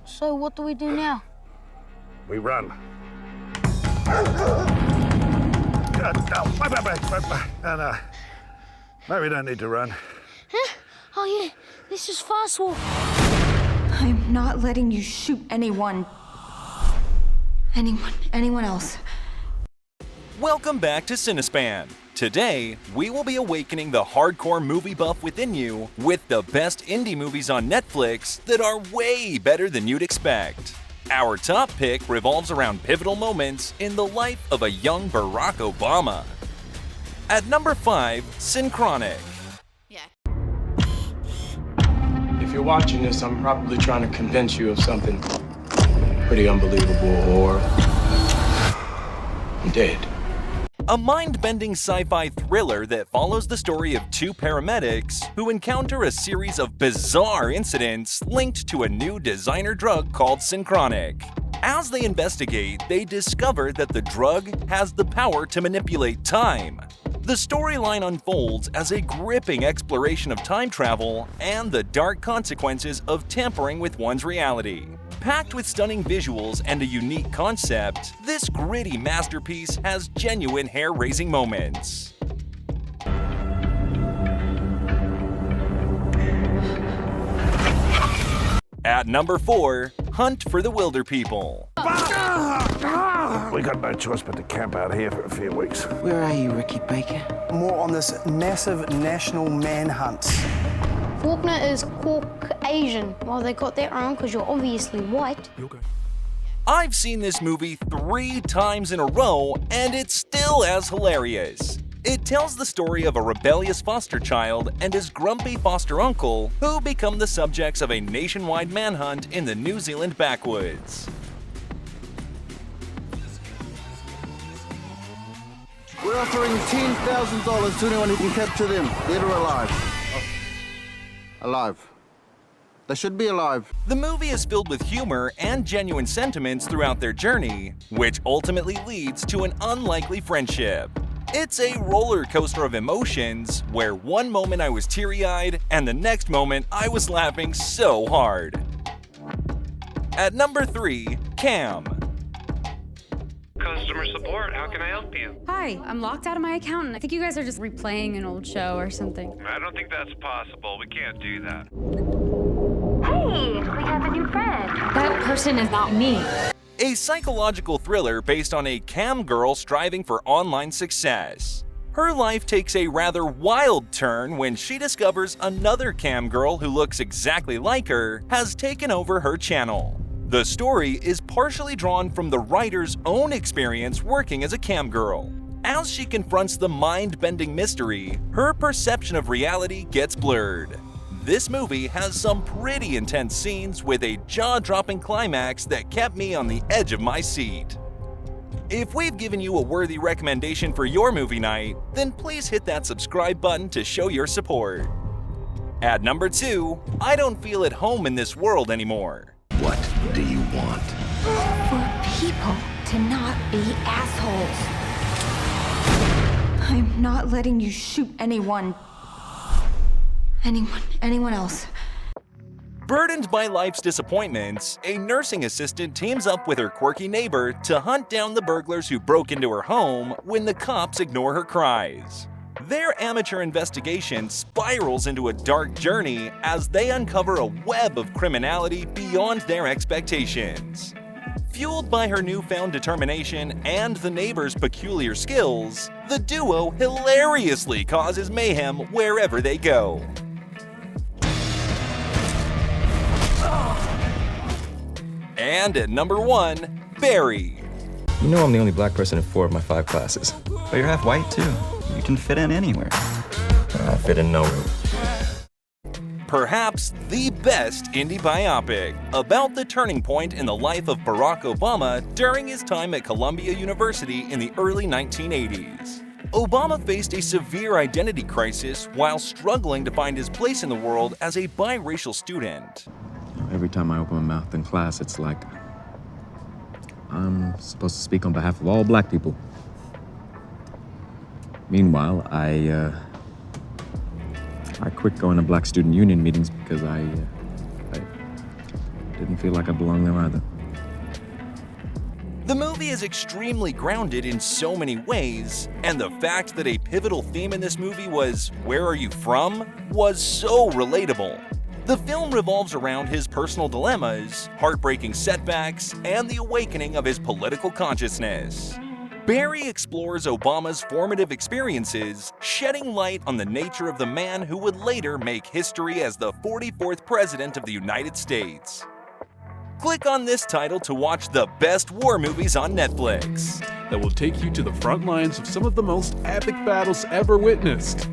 So what do we do now? We run. No. No, we don't need to run. Huh? Oh yeah, this is fast walk. I'm not letting you shoot anyone else. Welcome back to Cinespan. Today, we will be awakening the hardcore movie buff within you with the best indie movies on Netflix that are way better than you'd expect. Our top pick revolves around pivotal moments in the life of a young Barack Obama. At number 5, Synchronic. If you're watching this, I'm probably trying to convince you of something pretty unbelievable, or I'm dead. A mind-bending sci-fi thriller that follows the story of two paramedics who encounter a series of bizarre incidents linked to a new designer drug called Synchronic. As they investigate, they discover that the drug has the power to manipulate time. The storyline unfolds as a gripping exploration of time travel and the dark consequences of tampering with one's reality. Packed with stunning visuals and a unique concept, this gritty masterpiece has genuine hair-raising moments. At number 4, Hunt for the Wilderpeople. We got no choice but to camp out here for a few weeks. Where are you, Ricky Baker? More on this massive national manhunt. Faulkner is Caucasian. Well, they got their own because you're obviously white. I've seen this movie 3 times in a row, and it's still as hilarious. It tells the story of a rebellious foster child and his grumpy foster uncle who become the subjects of a nationwide manhunt in the New Zealand backwoods. We're offering $10,000 to anyone who can capture them, dead or alive. Alive. They should be alive. The movie is filled with humor and genuine sentiments throughout their journey, which ultimately leads to an unlikely friendship. It's a roller coaster of emotions, where one moment I was teary-eyed and the next moment I was laughing so hard. At number 3, Cam. Customer support, how can I help you? Hi, I'm locked out of my account and I think you guys are just replaying an old show or something. I don't think that's possible. We can't do that. Hey, we have a new friend. That person is not me. A psychological thriller based on a cam girl striving for online success. Her life takes a rather wild turn when she discovers another cam girl who looks exactly like her has taken over her channel. The story is partially drawn from the writer's own experience working as a cam girl. As she confronts the mind-bending mystery, her perception of reality gets blurred. This movie has some pretty intense scenes with a jaw-dropping climax that kept me on the edge of my seat. If we've given you a worthy recommendation for your movie night, then please hit that subscribe button to show your support. At number 2, I don't feel at home in this world anymore. What do you want? For people to not be assholes. I'm not letting you shoot anyone else. Burdened by life's disappointments, a nursing assistant teams up with her quirky neighbor to hunt down the burglars who broke into her home when the cops ignore her cries. Their amateur investigation spirals into a dark journey as they uncover a web of criminality beyond their expectations. Fueled by her newfound determination and the neighbor's peculiar skills, the duo hilariously causes mayhem wherever they go. And at number 1, Barry. You know I'm the only black person in 4 of my 5 classes. But you're half white, too. You can fit in anywhere. I fit in nowhere. Perhaps the best indie biopic about the turning point in the life of Barack Obama during his time at Columbia University in the early 1980s. Obama faced a severe identity crisis while struggling to find his place in the world as a biracial student. Every time I open my mouth in class, it's like I'm supposed to speak on behalf of all black people. Meanwhile, I quit going to black student union meetings because I didn't feel like I belonged there either. The movie is extremely grounded in so many ways, and the fact that a pivotal theme in this movie was "Where are you from?" was so relatable. The film revolves around his personal dilemmas, heartbreaking setbacks, and the awakening of his political consciousness. Barry explores Obama's formative experiences, shedding light on the nature of the man who would later make history as the 44th President of the United States. Click on this title to watch the best war movies on Netflix. That will take you to the front lines of some of the most epic battles ever witnessed.